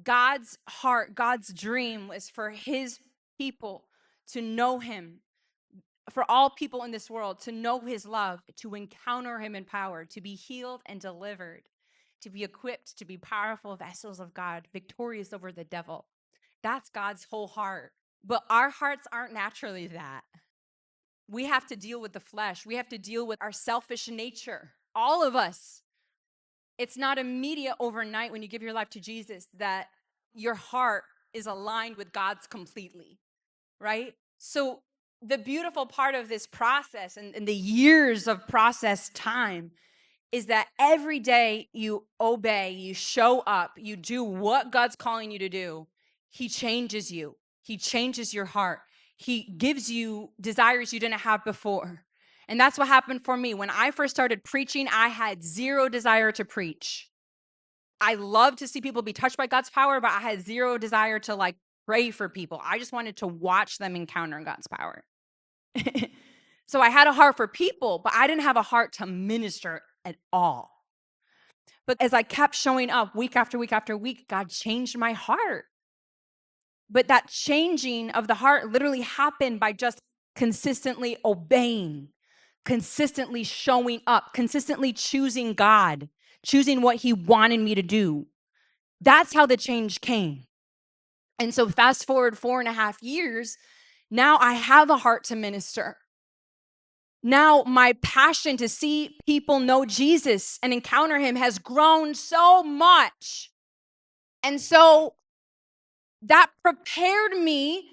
God's heart, God's dream was for his people to know him, for all people in this world to know his love, to encounter him in power, to be healed and delivered, to be equipped to be powerful vessels of God, victorious over the devil. That's God's whole heart. But our hearts aren't naturally that. We have to deal with the flesh. We have to deal with our selfish nature. All of us. It's not immediate overnight when you give your life to Jesus that your heart is aligned with God's completely, right? So the beautiful part of this process and the years of process time is that every day you obey, you show up, you do what God's calling you to do. He changes you. He changes your heart. He gives you desires you didn't have before. And that's what happened for me. When I first started preaching, I had zero desire to preach. I love to see people be touched by God's power, but I had zero desire to pray for people. I just wanted to watch them encounter God's power. So I had a heart for people, but I didn't have a heart to minister at all. But as I kept showing up week after week after week, God changed my heart. But that changing of the heart literally happened by just consistently obeying, consistently showing up, consistently choosing God, choosing what he wanted me to do. That's how the change came. And so fast forward 4.5 years, now I have a heart to minister. Now my passion to see people know Jesus and encounter him has grown so much. And so that prepared me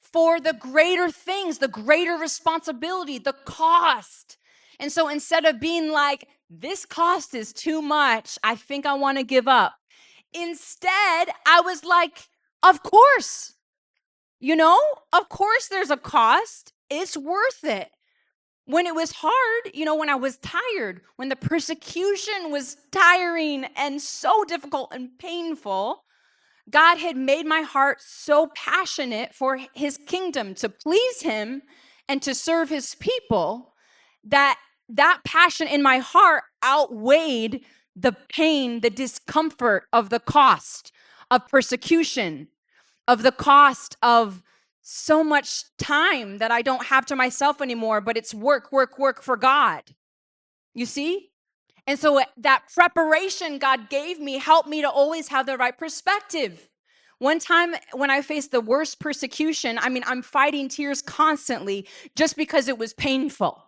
for the greater things, the greater responsibility, the cost. And so instead of being like, this cost is too much, I think I want to give up. Instead, I was like, of course, of course there's a cost. It's worth it. When it was hard, when I was tired, when the persecution was tiring and so difficult and painful, God had made my heart so passionate for his kingdom, to please him and to serve his people, that passion in my heart outweighed the pain, the discomfort of the cost of persecution, of the cost of so much time that I don't have to myself anymore, but it's work for God. You see? And so that preparation God gave me helped me to always have the right perspective. One time when I faced the worst persecution, I'm fighting tears constantly just because it was painful.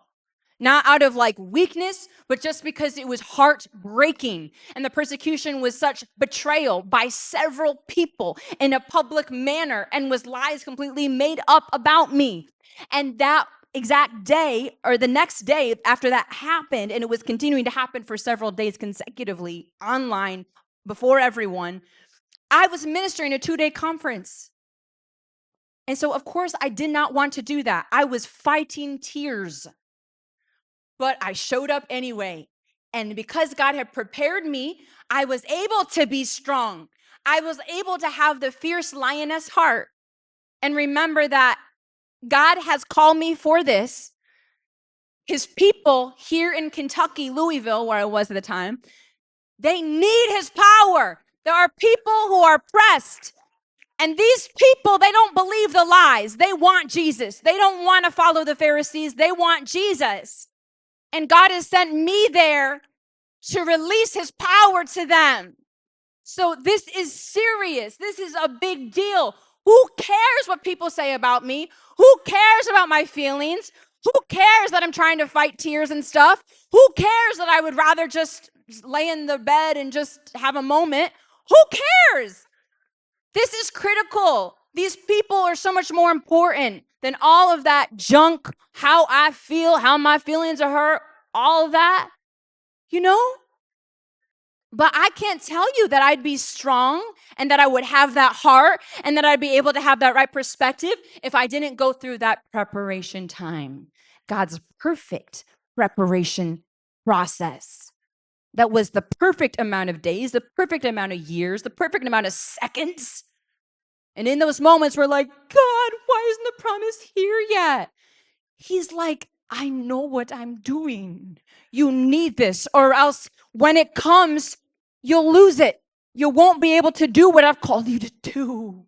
Not out of weakness, but just because it was heartbreaking. And the persecution was such betrayal by several people in a public manner and was lies completely made up about me. And that exact day or the next day after that happened, and it was continuing to happen for several days consecutively online before everyone, I was ministering a 2-day conference. And so, of course, I did not want to do that. I was fighting tears. But I showed up anyway. And because God had prepared me, I was able to be strong. I was able to have the fierce lioness heart and remember that God has called me for this. His people here in Kentucky, Louisville, where I was at the time, they need his power. There are people who are oppressed. And these people, they don't believe the lies. They want Jesus. They don't want to follow the Pharisees. They want Jesus. And God has sent me there to release his power to them. So this is serious. This is a big deal. Who cares what people say about me? Who cares about my feelings? Who cares that I'm trying to fight tears and stuff? Who cares that I would rather just lay in the bed and just have a moment? Who cares? This is critical. These people are so much more important than all of that junk, how I feel, how my feelings are hurt, all of that, But I can't tell you that I'd be strong and that I would have that heart and that I'd be able to have that right perspective if I didn't go through that preparation time. God's perfect preparation process. That was the perfect amount of days, the perfect amount of years, the perfect amount of seconds. And in those moments, we're like, God, why isn't the promise here yet? He's like, I know what I'm doing. You need this, or else when it comes, you'll lose it. You won't be able to do what I've called you to do.